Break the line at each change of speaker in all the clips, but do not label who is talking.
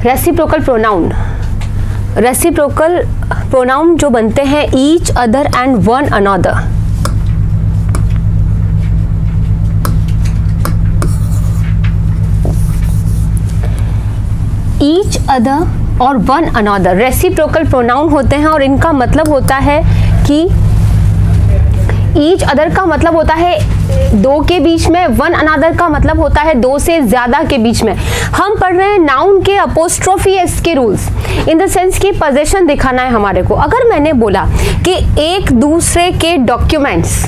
Reciprocal pronoun, reciprocal pronoun जो बनते हैं each other and one another. Each other और वन अनदर रेसिप्रोकल प्रोनाउन होते हैं और इनका मतलब होता है कि ईच अदर का मतलब होता है दो के बीच में, वन अनदर का मतलब होता है दो से ज्यादा के बीच में। हम पढ़ रहे हैं नाउन के अपोस्ट्रोफी एस के रूल्स, इन द सेंस कि पोजीशन दिखाना है हमारे को। अगर मैंने बोला कि एक दूसरे के डॉक्यूमेंट्स,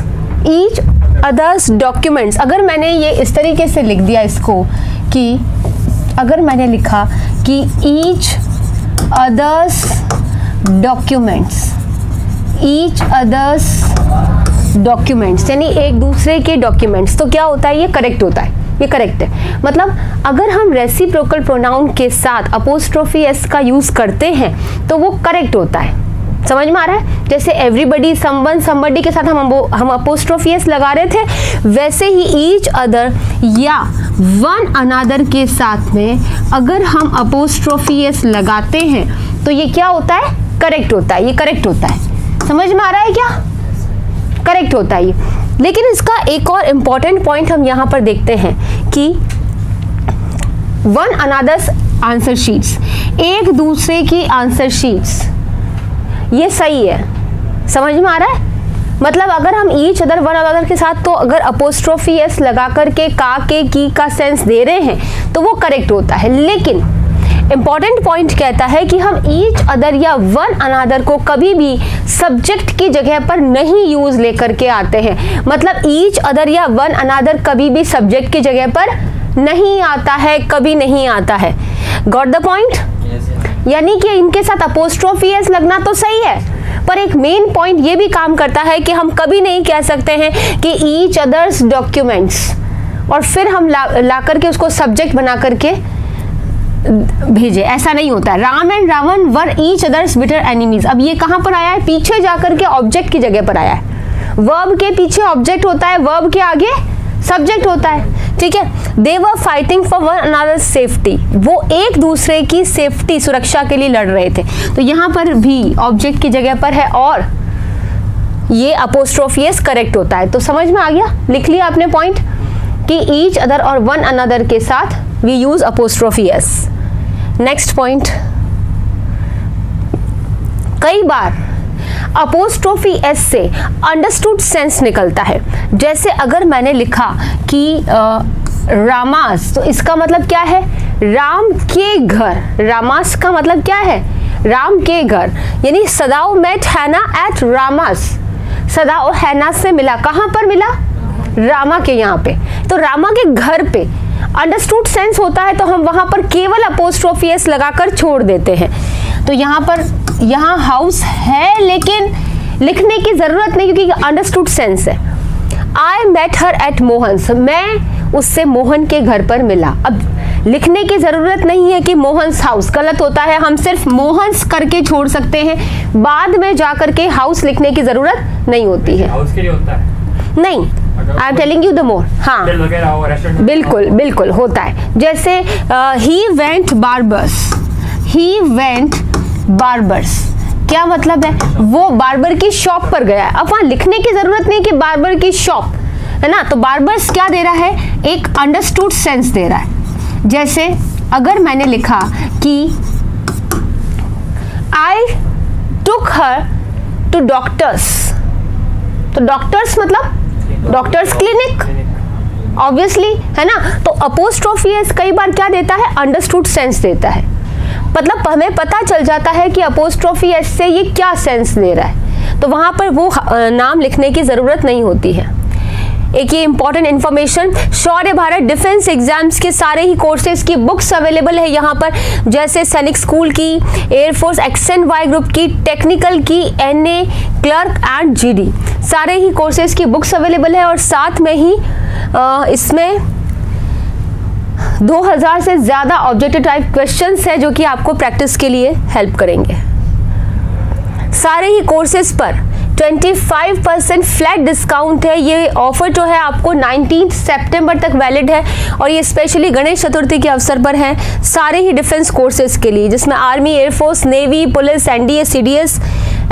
ईच अदर्स डॉक्यूमेंट्स, अगर मैंने ये इस तरीके से लिख दिया इसको कि अगर मैंने लिखा कि each others documents, each others documents यानी एक दूसरे के डॉक्यूमेंट्स, तो क्या होता है, ये करेक्ट होता है, ये करेक्ट है। मतलब अगर हम रेसिप्रोकल प्रोनाउन के साथ अपोस्ट्रोफी एस का यूज करते हैं तो वो करेक्ट होता है। समझ में आ रहा है? जैसे एवरीबडी, समवन, समबडी के साथ हम अपोस्ट्रोफी एस लगा रहे थे, वैसे ही ईच अदर या वन अनदर के साथ में अगर हम अपोस्ट्रोफी एस लगाते हैं तो ये क्या होता है, करेक्ट होता है, ये करेक्ट होता है। समझ में आ रहा है क्या? करेक्ट होता है ये। लेकिन इसका एक और इम्पॉर्टेंट पॉइंट हम यहाँ पर देखते हैं कि वन अनदर्स आंसर शीट्स, एक दूसरे की आंसर शीट्स, ये सही है। समझ में आ रहा है? मतलब अगर हम ईच अदर वन अनदर के साथ तो अगर अपोस्ट्रोफी एस लगा करके का, के, की का सेंस दे रहे हैं तो वो करेक्ट होता है। लेकिन इंपॉर्टेंट पॉइंट कहता है कि हम ईच अदर या वन अनदर को कभी भी सब्जेक्ट की जगह पर नहीं यूज लेकर के आते हैं। मतलब ईच अदर या वन अनदर कभी भी सब्जेक्ट की जगह पर नहीं आता है, कभी नहीं आता है। Got the point? यानी कि इनके साथ अपोस्ट्रोफी एस लगना तो सही है, पर एक मेन पॉइंट ये भी काम करता है कि हम कभी नहीं कह सकते हैं कि ईच अदर्स डॉक्यूमेंट्स और फिर हम ला करके उसको सब्जेक्ट बना करके भेजे, ऐसा नहीं होता है। Ram and Ravan were each others bitter enemies, अब ये कहां पर आया है, पीछे जाकर के ऑब्जेक्ट की जगह पर आया है। वर्ब के पीछे ऑब्जेक्ट होता है, वर्ब के आगे सब्जेक्ट होता है, ठीक है। They were fighting for one another safety, वो एक दूसरे की सेफ्टी, सुरक्षा के लिए लड़ रहे थे, तो यहाँ पर भी ऑब्जेक्ट की जगह पर है और ये अपोस्ट्रोफी एस करेक्ट होता है। तो समझ में आ गया, लिख लिया आपने पॉइंट कि ईच अदर और वन अनदर के साथ we use apostrophe S. Next point, कई बार अपोस्ट्रोफी एस से अंडरस्टूड सेंस निकलता है। जैसे अगर मैंने लिखा कि रामास, तो इसका मतलब क्या है, राम के घर। रामास का मतलब क्या है, राम के घर। यानी सदाओ मेट हैना एट रामास, सदाओ हैना से मिला, कहां पर मिला, रामा के यहाँ पे, तो रामा के घर पे। अंडरस्टूड सेंस होता है तो हम वहां पर केवल अपोस्ट्रोफी एस लगाकर छोड़ देते हैं। तो यहाँ पर, यहाँ हाउस है लेकिन लिखने की जरूरत नहीं क्योंकि अंडरस्टूड सेंस है। I met her at Mohan's, मैं उससे मोहन के घर पर मिला। अब लिखने की जरूरत नहीं है कि मोहन्स हाउस, गलत होता है, हम सिर्फ मोहन्स करके छोड़ सकते हैं, बाद में जाकर के हाउस लिखने की जरूरत नहीं होती है।
हाउस के लिए होता है?
नहीं, I am telling you the more. हाँ बिल्कुल बिल्कुल होता है। जैसे he went barbers, he went barbers, क्या मतलब है, वो बार्बर की शॉप पर गया है। अब वहां लिखने की जरूरत नहीं कि बार्बर की शॉप, है ना, तो बार्बर्स क्या दे रहा है, एक अंडरस्टूड सेंस दे रहा है। जैसे अगर मैंने लिखा कि आई टुक हर टू डॉक्टर्स, तो डॉक्टर्स मतलब डॉक्टर्स क्लिनिक, ऑब्वियसली, है ना। तो अपोस्ट्रोफी एस कई बार क्या देता है, अंडरस्टूड सेंस देता है। मतलब हमें पता चल जाता है कि अपोस्ट्रोफी एस से ये क्या सेंस दे रहा है, तो वहां पर वो नाम लिखने की जरूरत नहीं होती है। एक ये important information, Shaurya Bharat defence exams के सारे ही कोर्सेज की बुक्स अवेलेबल है यहाँ पर, जैसे सैनिक स्कूल की, air force X and Y group की, टेक्निकल की, एनए, क्लर्क एंड जीडी, सारे ही कोर्सेज की बुक्स अवेलेबल है। और साथ में ही इसमें 2000 से ज़्यादा ऑब्जेक्टिव टाइप क्वेश्चंस है जो कि आपको प्रैक्टिस के लिए हेल्प करेंगे। सारे ही कोर्सेज पर 25% फ्लैट डिस्काउंट है। ये ऑफर जो है आपको 19 सितंबर तक वैलिड है और ये स्पेशली गणेश चतुर्थी के अवसर पर है सारे ही डिफेंस कोर्सेज के लिए, जिसमें army, air force, navy, police, NDA, CDS,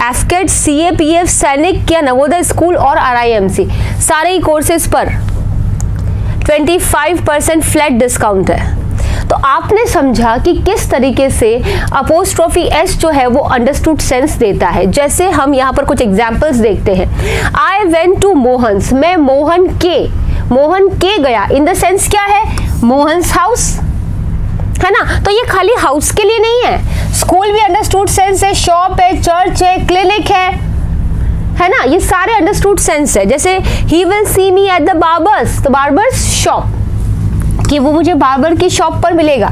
AFCAT, CAPF, सैनिक या नवोदय स्कूल और आरआईएमसी, सारे ही कोर्सेज पर 25% फ्लैट डिस्काउंट है। तो आपने समझा कि किस तरीके से अपोस्ट्रोफी एस जो है वो अंडरस्टूड सेंस देता है। जैसे हम यहाँ पर कुछ एग्जाम्पल्स देखते हैं। आई वेंट टू मोहन्स, मैं मोहन के गया, इन द सेंस क्या है, मोहन्स हाउस, है ना। तो ये खाली हाउस के लिए नहीं है, स्कूल भी अंडरस्टूड सेंस है, शॉप है, चर्च है, क्लिनिक है ना, ये सारे अंडरस्टूड सेंस है। जैसे he will see me at the barber's, तो बार्बर्स शॉप, कि वो मुझे बार्बर की शॉप पर मिलेगा।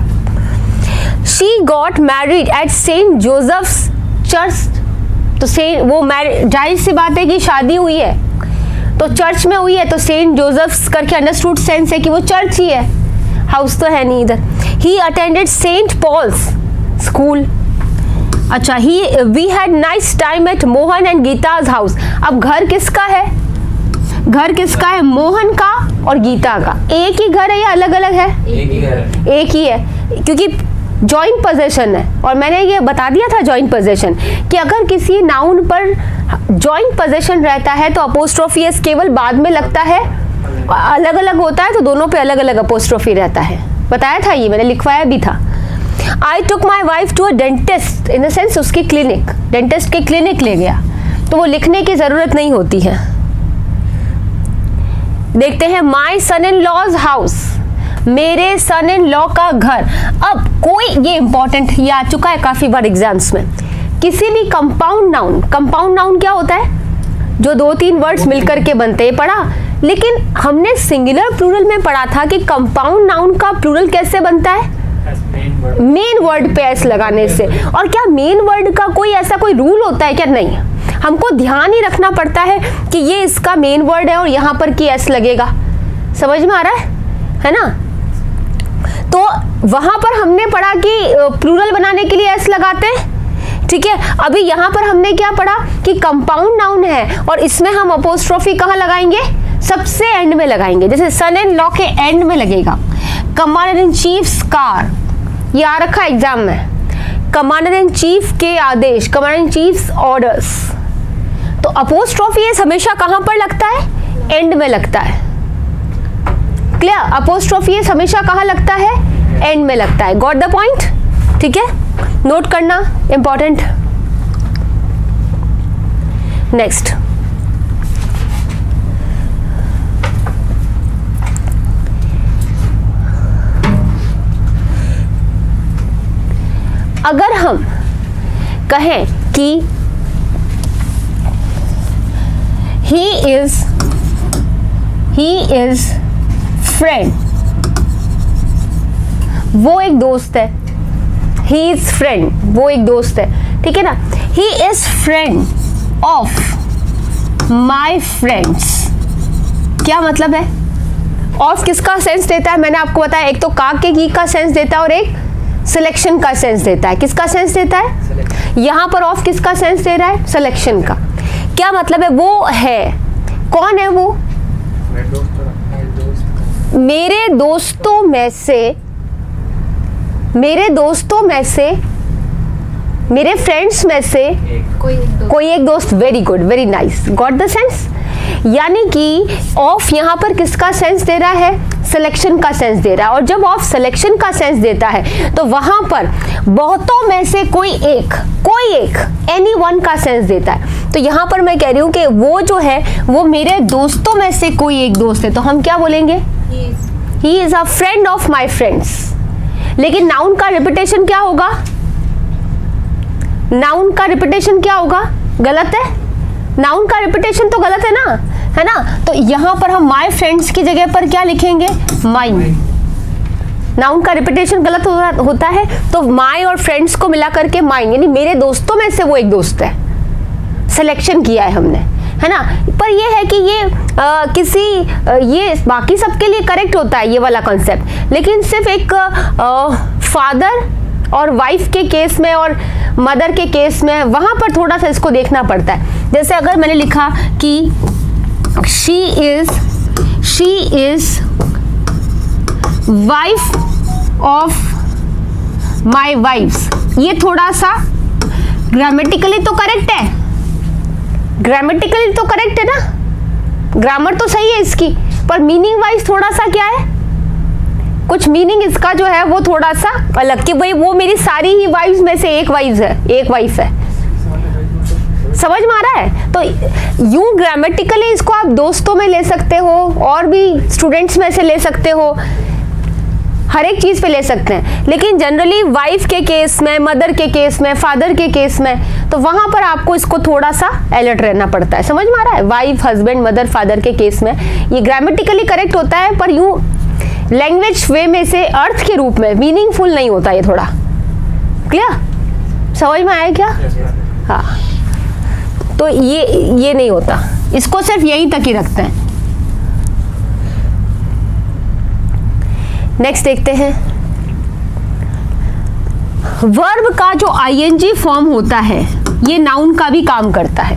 She got married at saint Joseph's church, तो वो जाहिर सी बात है कि शादी हुई है तो चर्च में हुई है, तो सेंट जोसेफ्स करके अंडरस्टूड सेंस है कि वो चर्च ही है, हाउस तो है नहीं इधर। He attended Saint Paul's school, अच्छा, we had nice time at Mohan and Geeta's house. अब घर किसका है, घर किसका है, मोहन का और गीता का। एक ही घर है या अलग अलग है, एक ही घर है, एक ही है, क्योंकि जॉइंट पोजेशन है। और मैंने ये बता दिया था जॉइंट पोजेशन कि अगर किसी नाउन पर जॉइंट पोजेशन रहता है तो अपोस्ट्रोफी एस केवल बाद में लगता है, अलग अलग होता है तो दोनों पे अलग अलग अपोस्ट्रोफी रहता है। बताया था, ये मैंने लिखवाया भी था। I took my wife to a dentist, in the sense उसकी क्लिनिक, डेंटिस्ट के क्लिनिक ले गया, तो वो लिखने की जरूरत नहीं होती है। देखते हैं माई सन इन लॉज हाउस, मेरे सन इन लॉ का घर। अब कोई, ये इंपॉर्टेंट, ये आ चुका है काफी बार एग्जाम्स में, किसी भी कंपाउंड नाउन क्या होता है, जो 2-3 वर्ड्स मिलकर के बनते हैं, पढ़ा। लेकिन हमने सिंगुलर प्लूरल में पढ़ा था कि कंपाउंड नाउन का प्लूरल कैसे बनता है, मेन वर्ड पे एस लगाने से। और क्या मेन वर्ड का कोई ऐसा कोई रूल होता है क्या, नहीं, हमको ध्यान ही रखना पड़ता है कि ये इसका मेन वर्ड है और यहाँ पर की एस लगेगा। समझ में आ रहा है ना। तो वहां पर हमने पढ़ा कि प्लूरल बनाने के लिए एस लगाते हैं, ठीक है। अभी यहाँ पर हमने क्या पढ़ा कि कंपाउंड नाउन है और इसमें हम अपोस्ट्रोफी कहाँ लगाएंगे, सबसे एंड में लगाएंगे। जैसे सन इन लॉ के एंड में लगेगा। कमांडर इन चीफ्स कार, ये आ रखा एग्जाम में, कमांडर इन चीफ के आदेश, कमांडर इन चीफ्स ऑर्डर्स। तो अपोस्ट्रोफी एस हमेशा कहां पर लगता है, एंड में लगता है। क्लियर, अपोस्ट्रोफी एस हमेशा कहां लगता है, एंड में लगता है। गॉट द पॉइंट, ठीक है, नोट करना इंपॉर्टेंट। नेक्स्ट, अगर हम कहें कि he is friend, वो एक दोस्त है, he is friend, वो एक दोस्त है, ठीक है ना। he is friend of my friends, क्या मतलब है, ऑफ किसका सेंस देता है, मैंने आपको बताया, एक तो का के की का सेंस देता है और एक सिलेक्शन का सेंस देता है। किसका सेंस देता है, यहां पर ऑफ किसका सेंस दे रहा है, सिलेक्शन का। क्या मतलब है, वो है, कौन है वो, मेरे दोस्तों में से, मेरे फ्रेंड्स में से कोई एक दोस्त। Very good, very nice, got the sense. यानी कि ऑफ यहाँ पर किसका सेंस दे रहा है, सिलेक्शन का सेंस दे रहा है। और जब ऑफ सिलेक्शन का सेंस देता है तो वहां पर बहुतों में से कोई एक, एनी वन का सेंस देता है। तो यहाँ पर मैं कह रही हूँ कि वो जो है वो मेरे दोस्तों में से कोई एक दोस्त है, तो हम क्या बोलेंगे, he is a friend of my friends. लेकिन नाउन का रिपीटेशन क्या होगा, नाउन का रिपीटेशन क्या होगा, गलत है, नाउन का रिपीटेशन तो गलत है ना, है ना। तो यहां पर हम माय फ्रेंड्स की जगह पर क्या लिखेंगे, माइन। नाउन का रिपीटेशन गलत होता है, तो माय और फ्रेंड्स को मिला करके माइन, यानी मेरे दोस्तों में से वो एक दोस्त है, सिलेक्शन किया है हमने, है ना। पर ये है कि ये ये बाकी सबके लिए करेक्ट होता है ये वाला कॉन्सेप्ट, लेकिन सिर्फ एक फादर और वाइफ के केस में और मदर के केस में वहां पर थोड़ा सा इसको देखना पड़ता है। जैसे अगर मैंने लिखा कि she is wife of my wife's, ये थोड़ा सा ग्रामेटिकली तो करेक्ट है, ग्रामेटिकली तो करेक्ट है ना, ग्रामर तो सही है इसकी, पर मीनिंग वाइज थोड़ा सा क्या है, कुछ मीनिंग इसका जो है वो थोड़ा सा अलग, कि भाई वो मेरी सारी ही वाइफ्स में से एक वाइफ है। समझ में आ रहा है? तो यूं ग्रामेटिकली इसको आप दोस्तों में ले सकते हो और भी स्टूडेंट्स में से ले सकते हो, हर एक चीज पे ले सकते हैं, लेकिन जनरली वाइफ के केस में, मदर के केस में, फादर के केस में, तो वहां पर आपको इसको थोड़ा सा अलर्ट रहना पड़ता है। समझ में आ रहा है? वाइफ, हस्बैंड, मदर, फादर के केस में ये ग्रामेटिकली करेक्ट होता है, पर यूं लैंग्वेज वे में से अर्थ के रूप में मीनिंगफुल नहीं होता ये थोड़ा। क्लियर? समझ में आया क्या? हाँ, तो ये नहीं होता, इसको सिर्फ यहीं तक ही रखते हैं। नेक्स्ट देखते हैं, वर्ब का जो आईएनजी फॉर्म होता है ये नाउन का भी काम करता है।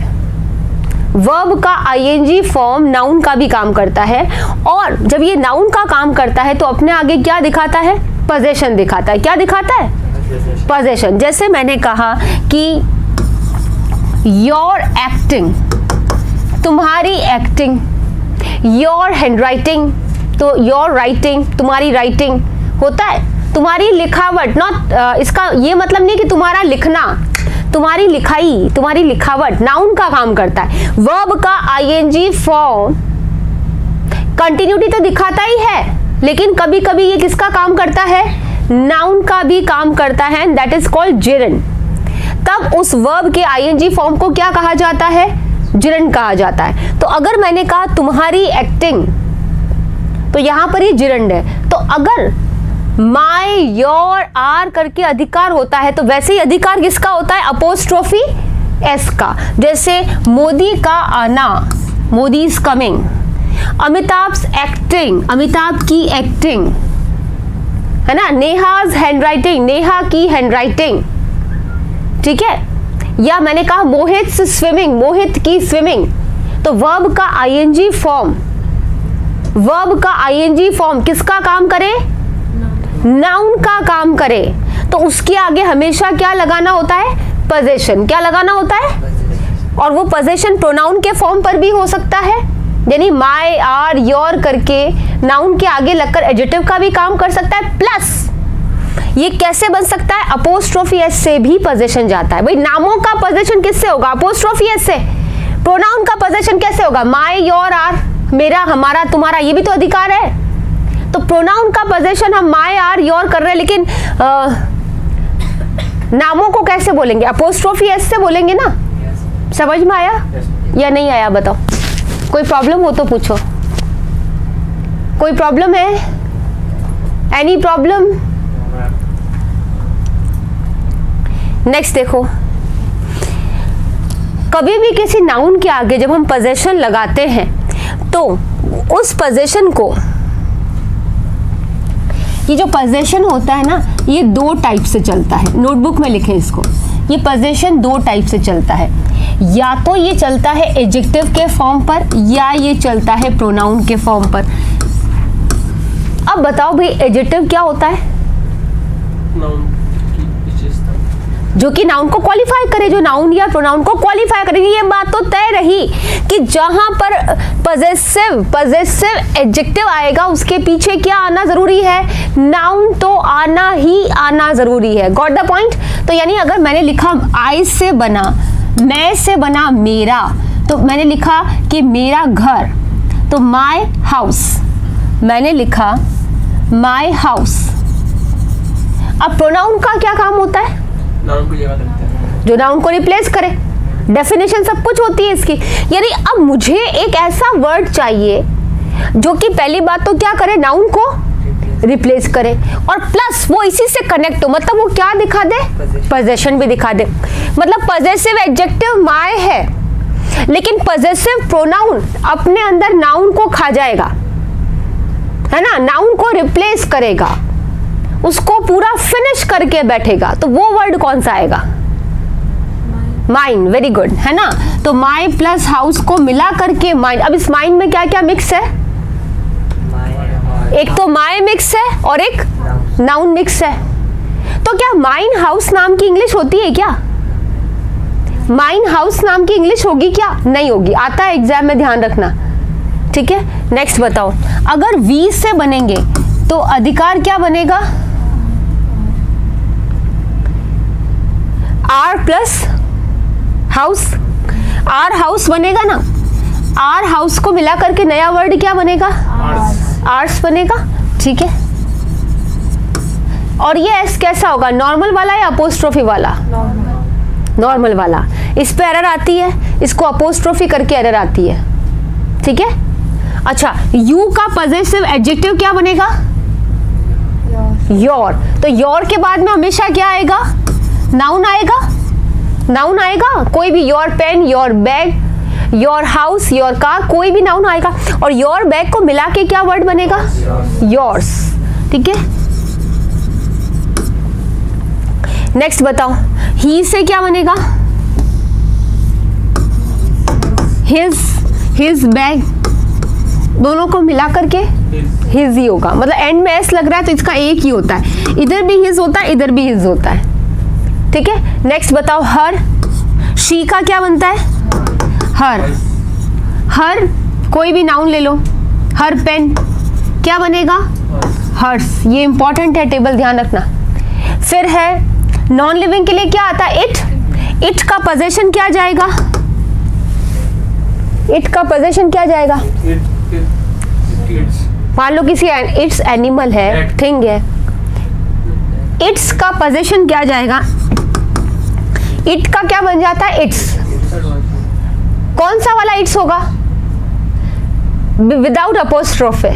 वर्ब का आईएनजी फॉर्म नाउन का भी काम करता है, और जब ये नाउन का काम करता है तो अपने आगे क्या दिखाता है? पोजीशन दिखाता है। क्या दिखाता है? पोजीशन। जैसे मैंने कहा कि योर एक्टिंग, तुम्हारी एक्टिंग, योर हैंडराइटिंग, तो योर राइटिंग, तुम्हारी राइटिंग होता है, तुम्हारी लिखावट, नॉट इसका ये मतलब नहीं कि तुम्हारा लिखना, तुम्हारी लिखाई, तुम्हारी लिखावट नाउन का काम करता है। वर्ब का आईएनजी फॉर्म कंटिन्यूटी तो दिखाता ही है, लेकिन कभी कभी ये किसका काम करता है? नाउन का भी काम करता है, दैट इज कॉल्ड जिरन। तब उस वर्ब के आईएनजी फॉर्म को क्या कहा जाता है? जिरन कहा जाता है। तो अगर मैंने कहा तुम्हारी एक्टिंग, तो यहां पर ये जिरंड है। तो अगर माय, योर, आर करके अधिकार होता है, तो वैसे ही अधिकार किसका होता है? अपोस्ट्रोफी एस का। जैसे मोदी का आना, Modi is coming, Amitabh's acting, Amitabh की एक्टिंग, है ना, नेहाज हैंडराइटिंग, नेहा की हैंडराइटिंग, ठीक है। या मैंने कहा मोहित स्विमिंग, मोहित की स्विमिंग, तो वर्ब का आईएनजी फॉर्म, वर्ब का आईएनजी फॉर्म किसका काम करे? नाउन का काम करे, तो उसके आगे हमेशा क्या लगाना होता है? पोजीशन। क्या लगाना होता है? और वो पोजीशन प्रोनाउन के फॉर्म पर भी हो सकता है, यानी माय, आर, योर करके नाउन के आगे लगकर एडजेक्टिव का भी काम कर सकता है। प्लस ये कैसे बन सकता है? अपोस्ट्रोफी एस से भी पोजीशन जाता है। भाई नामों का पोजीशन किससे होगा? अपोस्ट्रोफी एस से। प्रोनाउन का पोजीशन कैसे होगा? माय, योर, आर, मेरा, हमारा, तुम्हारा, ये भी तो अधिकार है। तो प्रोनाउन का पोजीशन हम माय, आर, योर कर रहे हैं, लेकिन नामों को कैसे बोलेंगे? अपोस्ट्रोफी एस से बोलेंगे ना। समझ में आया या नहीं आया? बताओ, कोई प्रॉब्लम हो तो पूछो। कोई प्रॉब्लम है? Any problem? नेक्स्ट देखो, कभी भी किसी नाउन के आगे जब हम पोजीशन लगाते हैं तो उस पोजीशन को, ये जो पोजीशन होता है ना, ये दो टाइप से चलता है। नोटबुक में लिखें इसको। ये पोजीशन दो टाइप से चलता है, या तो ये चलता है एडजेक्टिव के फॉर्म पर, या ये चलता है प्रोनाउन के फॉर्म पर। अब बताओ भाई, एडजेक्टिव क्या होता है? जो कि नाउन को क्वालिफाई करे, जो नाउन या प्रोनाउन को क्वालिफाई करेगी। ये बात तो तय रही कि जहां पर पजेसिव एडजेक्टिव आएगा उसके पीछे क्या आना जरूरी है? नाउन तो आना ही आना जरूरी है। Got the point? तो यानी अगर मैंने लिखा आई से बना, मैं से बना मेरा, तो मैंने लिखा कि मेरा घर, तो माय हाउस, मैंने लिखा माय हाउस। अब प्रोनाउन का क्या काम होता है?
नाउन को जगह देते हैं,
जो नाउन को रिप्लेस करे। डेफिनेशन सब कुछ होती है इसकी। यानी अब मुझे एक ऐसा वर्ड चाहिए जो कि पहली बात तो क्या करे? नाउन को रिप्लेस करे, और प्लस वो इसी से कनेक्ट हो, मतलब वो क्या दिखा दे? पोजीशन भी दिखा दे। मतलब पॉजेसिव एडजेक्टिव माय है, लेकिन पॉजेसिव प्रोनाउन अपने अंदर नाउन को खा जाएगा, है ना, नाउन को रिप्लेस करेगा। उसको पूरा फिनिश करके बैठेगा, तो वो वर्ड कौन सा आएगा? माइन। वेरी गुड, है ना। तो माई प्लस हाउस को मिला करके माइन। अब इस माइन में क्या क्या मिक्स है? एक तो माई मिक्स है और एक नाउन मिक्स है। तो क्या माइन हाउस नाम की इंग्लिश होती है क्या? माइन हाउस नाम की इंग्लिश होगी क्या? नहीं होगी। आता है एग्जाम में, ध्यान रखना, ठीक है। नेक्स्ट बताओ, अगर वी से बनेंगे तो अधिकार क्या बनेगा? R plus house. R house बनेगा ना। आर हाउस को मिला करके नया वर्ड क्या बनेगा? आर्स बनेगा, ठीक है। और ये एस कैसा होगा? नॉर्मल वाला या अपोस्ट्रोफी वाला? नॉर्मल वाला। इस पे एरर आती है, इसको अपोस्ट्रोफी करके एरर आती है, ठीक है। अच्छा, यू का पजेसिव एडजेक्टिव क्या बनेगा? योर। तो योर के बाद में हमेशा क्या आएगा? नाउन आएगा। नाउन आएगा, कोई भी, your pen, your bag, your house, your car, कोई भी नाउन आएगा। और योर बैग को मिला के क्या वर्ड बनेगा? योर्स, ठीक है। नेक्स्ट बताओ, ही से क्या बनेगा? हिज बैग, दोनों को मिला करके हिज ही होगा। मतलब एंड में एस लग रहा है तो इसका एक ही होता है, इधर भी हिज होता है, इधर भी हिज होता है, ठीक है। नेक्स्ट बताओ, हर। शी का क्या बनता है? हर। हर कोई भी नाउन ले लो। हर पेन क्या बनेगा? हर्स। ये इंपॉर्टेंट है, टेबल ध्यान रखना। फिर है नॉन लिविंग के लिए क्या आता है? इट। इट का पोजेशन क्या जाएगा? इट का पोजेशन क्या जाएगा? मान लो किसी इट्स एनिमल है, थिंग है, इट्स का पोजेशन क्या जाएगा? इट का क्या बन जाता है? इट्स। कौन सा वाला इट्स होगा? विदाउट अपोस्ट्रोफे,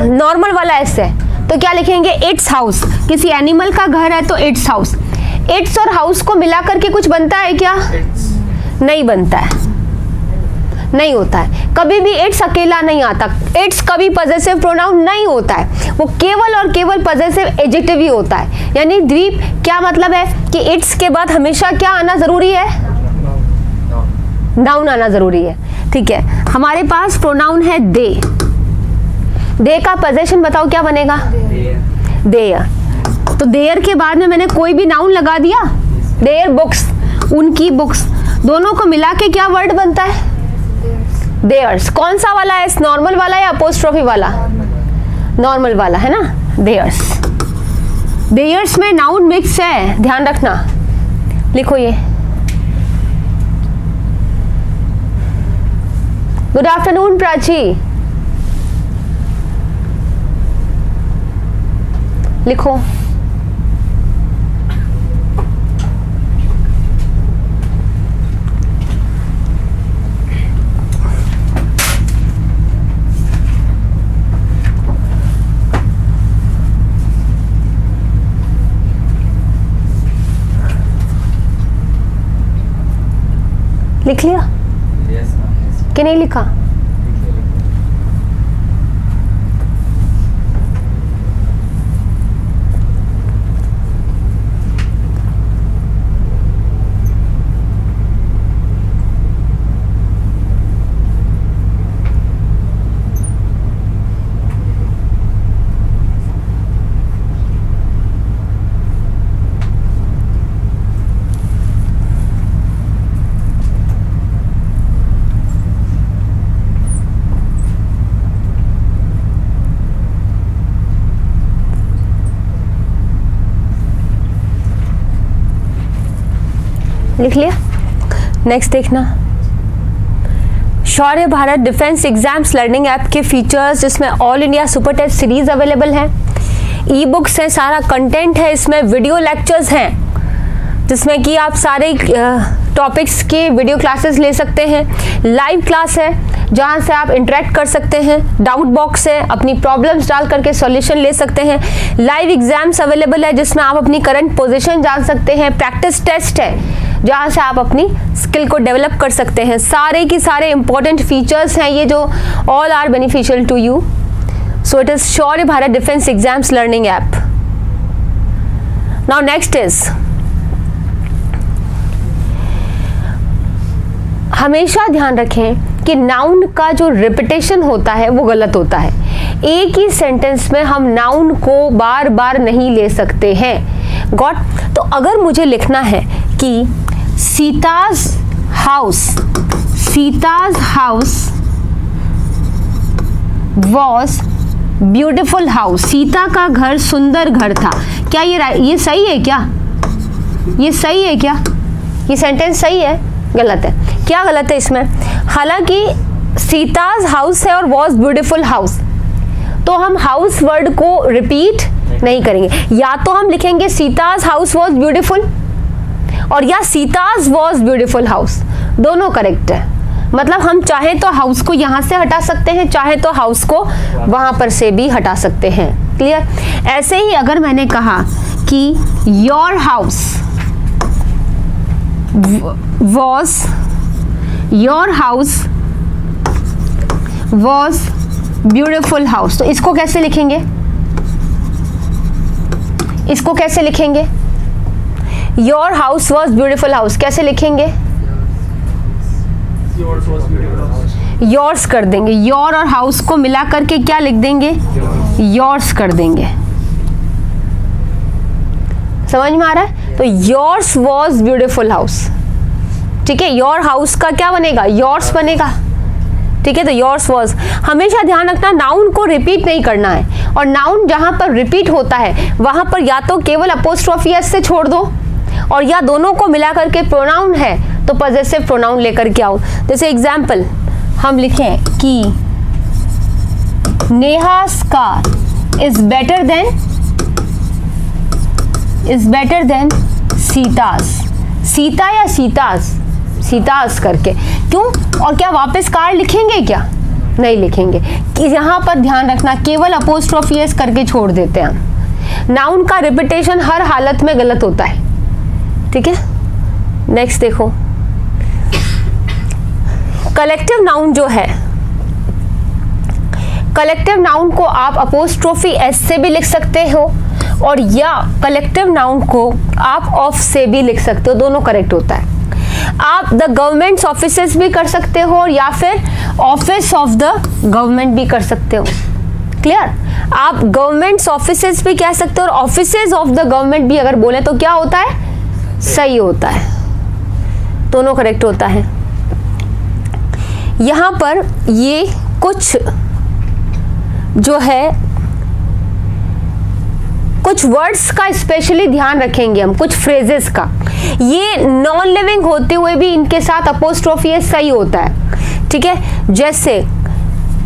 नॉर्मल वाला एस है, तो क्या लिखेंगे? It's house. किसी एनिमल का घर है तो इट्स हाउस। इट्स और हाउस को मिला करके कुछ बनता है क्या? नहीं बनता है, नहीं होता है। कभी भी इट्स अकेला नहीं आता। इट्स कभी पजेसिव प्रोनाउन नहीं होता है, वो केवल और केवल पजेसिव एडजेक्टिव ही होता है। यानी द्वीप, क्या मतलब है कि इट्स के बाद हमेशा क्या आना जरूरी है? नाउन आना जरूरी है, ठीक है। हमारे पास प्रोनाउन है दे। दे का पोजेशन बताओ क्या बनेगा? देयर। तो देयर के बाद में मैंने कोई भी नाउन लगा दिया, देयर बुक्स, उनकी बुक्स, दोनों को मिला के क्या वर्ड बनता है? देयर्स। कौन सा वाला है? नॉर्मल वाला या अपोस्ट्रोफी वाला? नॉर्मल वाला, है ना। देयर्स। देयर्स में नाउन मिक्स है, ध्यान रखना, लिखो ये। गुड आफ्टरनून प्राची, लिखो। लिख लिया कि नहीं लिखा? लिख लिया? नेक्स्ट देखना, Shaurya Bharat defence exams learning app के फीचर्स, जिसमें all India super test series available है, ई बुक्स है, सारा कंटेंट है, इसमें वीडियो लेक्चर्स हैं जिसमें कि आप सारे टॉपिक्स के वीडियो क्लासेस ले सकते हैं, लाइव क्लास है जहां से आप इंटरेक्ट कर सकते हैं, डाउट बॉक्स है, अपनी प्रॉब्लम्स डाल करके सॉल्यूशन ले सकते हैं, लाइव एग्जाम्स अवेलेबल है जिसमें आप अपनी करंट पोजीशन जान सकते हैं, प्रैक्टिस टेस्ट है जहाँ से आप अपनी स्किल को डेवलप कर सकते हैं। सारे की सारे इंपॉर्टेंट फीचर्स हैं ये जो all are beneficial to you. So it is Shaurya Bharat defence exams learning app. Now next is, हमेशा ध्यान रखें कि नाउन का जो रिपीटेशन होता है वो गलत होता है। एक ही सेंटेंस में हम नाउन को बार बार नहीं ले सकते हैं। गॉट? तो अगर मुझे लिखना है कि Sita's house was beautiful house, Sita का घर सुंदर घर था, क्या ये सही है क्या? ये सही है क्या? ये सेंटेंस सही है? गलत है। क्या गलत है इसमें? हालांकि सीताज हाउस है और वॉज ब्यूटिफुल हाउस, तो हम हाउस वर्ड को रिपीट नहीं करेंगे। या तो हम लिखेंगे सीताज हाउस वॉज ब्यूटिफुल, और या सीताज वॉज ब्यूटिफुल हाउस, दोनों करेक्ट है। मतलब हम चाहे तो हाउस को यहां से हटा सकते हैं, चाहे तो हाउस को वहां पर से भी हटा सकते हैं। क्लियर? ऐसे ही अगर मैंने कहा कि your house was beautiful house, तो इसको कैसे लिखेंगे? Your house was beautiful house कैसे लिखेंगे? योर्स कर देंगे। योर और हाउस को मिला करके क्या लिख देंगे? योर्स कर देंगे। समझ में आ रहा है? तो योर्स वॉज ब्यूटिफुल हाउस, ठीक है। योर हाउस का क्या बनेगा? योर्स बनेगा, ठीक है। तो योर्स वॉज, हमेशा ध्यान रखना नाउन को रिपीट नहीं करना है, और नाउन जहां पर रिपीट होता है वहां पर या तो केवल अपोस्ट्रोफी एस से छोड़ दो, और या दोनों को मिला करके प्रोनाउन है तो पॉजेसिव प्रोनाउन लेकर के आओ। जैसे एग्जाम्पल हम लिखें कि नेहा's car is better than Sita's. Sita या सीताज करके क्यों? और क्या वापस कार लिखेंगे क्या? नहीं लिखेंगे। कि यहाँ पर ध्यान रखना केवल अपोस्ट्रोफी एस करके छोड़ देते हैं हम। नाउन का रिपीटेशन हर हालत में गलत होता है, ठीक है। नेक्स्ट देखो, कलेक्टिव नाउन जो है, कलेक्टिव नाउन को आप अपोस्ट्रोफी एस से भी लिख सकते हो, और या कलेक्टिव नाउन को आप ऑफ से भी लिख सकते हो, दोनों करेक्ट होता है। आप द गवर्नमेंट्स ऑफिसेस भी कर सकते हो, और या फिर ऑफिस ऑफ द गवर्नमेंट भी कर सकते हो। क्लियर? आप गवर्नमेंट्स ऑफिसेस भी कह सकते हो, और ऑफिसेस ऑफ द गवर्नमेंट भी अगर बोले तो क्या होता है? सही होता है, दोनों करेक्ट होता है। यहां पर ये कुछ जो है, कुछ वर्ड्स का स्पेशली ध्यान रखेंगे हम, कुछ फ्रेजेस का। ये नॉन लिविंग होते हुए भी इनके साथ अपोस्ट्रोफी एस सही होता है, ठीक है। जैसे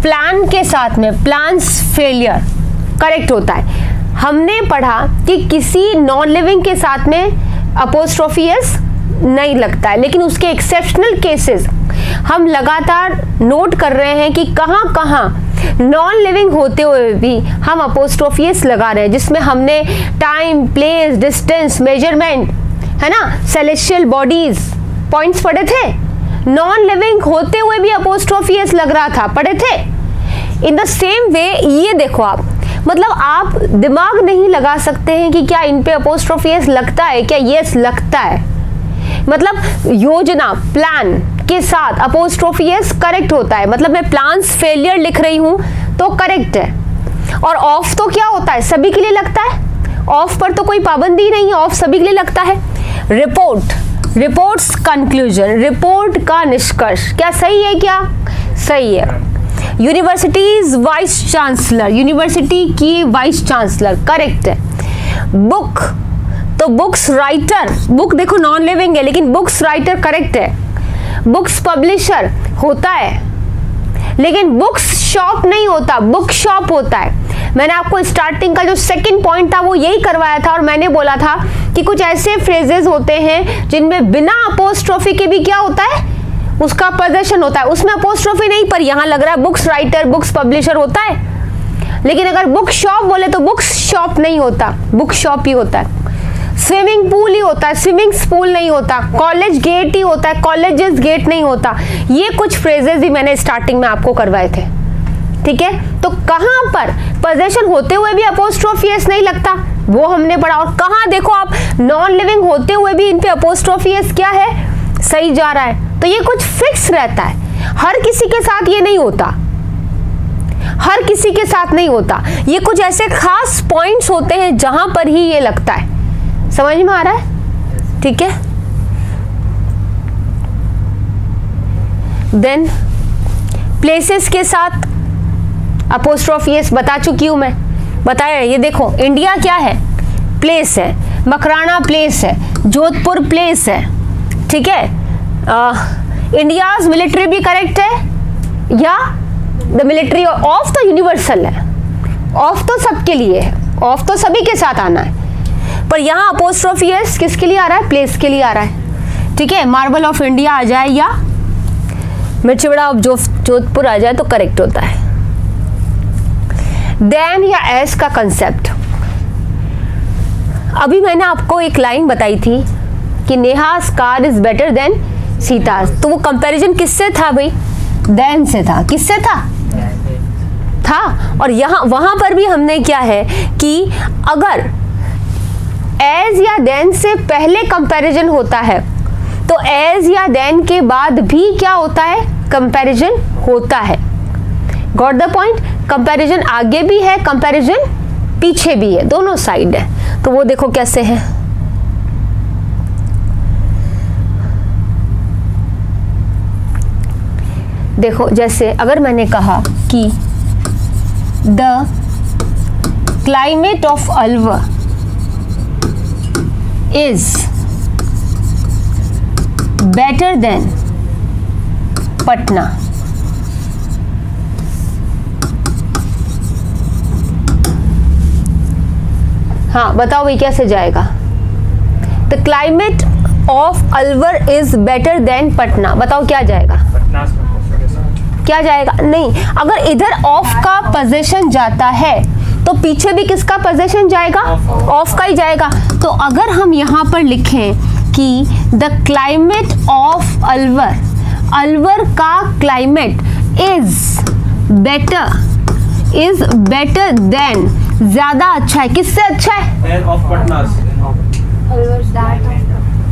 प्लान के साथ में प्लान्स फेलियर करेक्ट होता है। हमने पढ़ा कि किसी नॉन लिविंग के साथ में अपोस्ट्रोफी एस नहीं लगता है, लेकिन उसके एक्सेप्शनल केसेस हम लगातार नोट कर रहे हैं कि कहां कहां नॉन लिविंग होते हुए भी हम अपोस्ट्रोफी एस लगा रहे हैं, जिसमें हमने टाइम, प्लेस, डिस्टेंस, मेजरमेंट, है ना, सेलेस्टियल बॉडीज पॉइंट्स पढ़े थे। नॉन लिविंग होते हुए भी अपोस्ट्रोफी एस लग रहा था, पढ़े थे। इन द सेम वे ये देखो आप, मतलब आप दिमाग नहीं लगा सकते हैं कि क्या इन पे अपोस्ट्रोफी एस लगता है क्या? यस लगता है। मतलब योजना, प्लान के साथ अपोस्ट्रोफी एस करेक्ट होता है। मतलब मैं प्लान्स फेलियर लिख रही हूं तो करेक्ट है। और ऑफ तो क्या होता है? सभी के लिए लगता है। ऑफ पर तो कोई पाबंदी नहीं है, ऑफ सभी के लिए लगता है। रिपोर्ट, रिपोर्ट्स कंक्लूजन, रिपोर्ट का निष्कर्ष, क्या सही है? क्या सही है। यूनिवर्सिटीज वाइस चांसलर, यूनिवर्सिटी की वाइस चांसलर करेक्ट है। बुक, तो बुक्स राइटर, बुक देखो नॉन लिविंग है लेकिन बुक्स राइटर करेक्ट है। बुक्स पब्लिशर होता है लेकिन बुक्स शॉप नहीं होता, बुक शॉप होता है। मैंने आपको स्टार्टिंग का जो सेकंड पॉइंट था वो यही करवाया था, और मैंने बोला था कि कुछ ऐसे फ्रेजेस होते हैं जिनमें बिना अपोस्ट्रोफी के भी क्या होता है? उसका पोजेशन होता है, उसमें अपोस्ट्रोफी नहीं, पर यहां लग रहा है बुक्स राइटर, बुक्स पब्लिशर होता है। लेकिन अगर बुक शॉप बोले तो बुक्स शॉप नहीं होता, बुक शॉप ही होता है। स्विमिंग पूल ही होता है, स्विमिंग पूल नहीं होता। कॉलेज गेट ही होता है, कॉलेजेस गेट नहीं होता। ये कुछ फ्रेजेस ही मैंने स्टार्टिंग में आपको करवाए थे, ठीक है। तो कहां पर पोजेशन होते हुए भी अपोस्ट्रोफी एस नहीं लगता? वो हमने पढ़ा। और कहाँ देखो आप, नॉन लिविंग होते हुए भी इन पे अपोस्ट्रोफी एस क्या है, सही जा रहा है। तो ये कुछ फिक्स रहता है, हर किसी के साथ ये नहीं होता, हर किसी के साथ नहीं होता। ये कुछ ऐसे खास पॉइंट्स होते हैं जहां पर ही ये लगता है। समझ में आ रहा है? ठीक है। देन प्लेसेस के साथ अपोस्ट्रोफी एस बता चुकी हूं मैं, बताया। ये देखो इंडिया क्या है, प्लेस है, मकराना प्लेस है, जोधपुर प्लेस है, ठीक है। इंडियाज मिलिट्री भी करेक्ट है, या द मिलिट्री ऑफ तो यूनिवर्सल है, ऑफ तो सबके लिए है, ऑफ तो सभी के साथ आना है। पर यहाँ अपोस्ट्रोफी एस किसके लिए आ रहा है, प्लेस के लिए आ रहा है, ठीक है। मार्बल ऑफ इंडिया आ जाए या मिर्चीवाड़ा ऑफ जोधपुर आ जाए तो करेक्ट होता है। देन या एस का कंसेप्ट, अभी मैंने आपको एक लाइन बताई थी कि नेहा's कार इज बेटर देन सीता's, तो वो कंपैरिजन किससे था भाई, देन से था। किससे था। और यहाँ वहां पर भी हमने क्या है कि अगर एज या देन से पहले कंपैरिजन होता है तो एज या देन के बाद भी क्या होता है, कंपैरिजन होता है। Got the point. कंपैरिजन आगे भी है, कंपैरिजन पीछे भी है, दोनों साइड है। तो वो देखो कैसे है। देखो जैसे अगर मैंने कहा कि the climate of Alwar is better than Patna, हाँ बताओ भाई कैसे जाएगा। The climate of Alwar is better than Patna, बताओ क्या जाएगा, क्या जाएगा। नहीं, अगर इधर ऑफ का पोजीशन जाता है तो पीछे भी किसका पोजीशन जाएगा, ऑफ का ही जाएगा। तो अगर हम यहाँ पर लिखें कि the climate of Alwar, Alwar का क्लाइमेट इज बेटर देन, ज्यादा अच्छा है, किससे अच्छा है,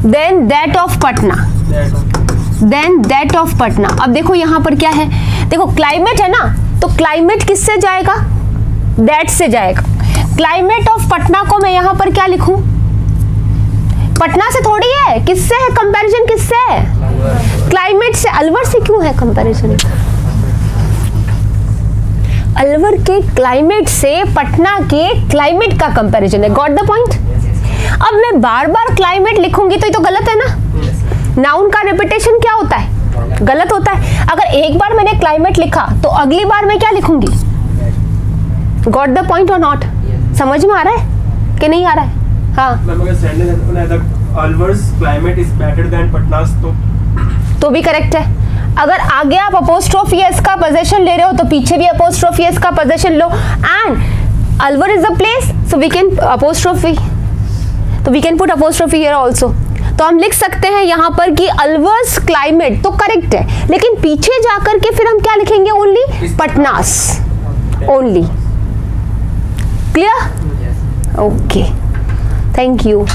then that of Patna, then that of Patna. अब देखो यहाँ पर क्या है, देखो क्लाइमेट है ना, तो क्लाइमेट किससे जाएगा, दैट से जाएगा। क्लाइमेट ऑफ पटना को मैं यहाँ पर क्या लिखूं, पटना से थोड़ी है, किससे है कंपैरिजन, किससे है, क्लाइमेट से। अलवर से क्यों है कंपैरिजन, अलवर के क्लाइमेट से पटना के क्लाइमेट का कंपैरिजन है। Got the point. अब मैं बार बार क्लाइमेट लिखूंगी तो ये तो गलत है ना, नाउन का रिपीटेशन क्या होता है, गलत होता है। अगर एक बार मैंने क्लाइमेट लिखा तो अगली बार मैं क्या लिखूंगी, गॉट द पॉइंट और नॉट। समझ में आ रहा है कि नहीं आ रहा है? हाँ,
क्लाइमेट इज बेटर देन पटना's तो भी
करेक्ट है। अगर आगे आप अपोस्ट्रोफी एस का पोजीशन ले रहे हो तो पीछे भी अपोस्ट्रोफी एस का पोजीशन लो। And Alwar is the place, so we can apostrophe, तो we can put apostrophe here also. तो हम लिख सकते हैं यहाँ पर कि अलवर्स क्लाइमेट तो करेक्ट है, लेकिन पीछे जाकर के फिर हम क्या लिखेंगे, only Patna's only. Clear? Okay, thank you.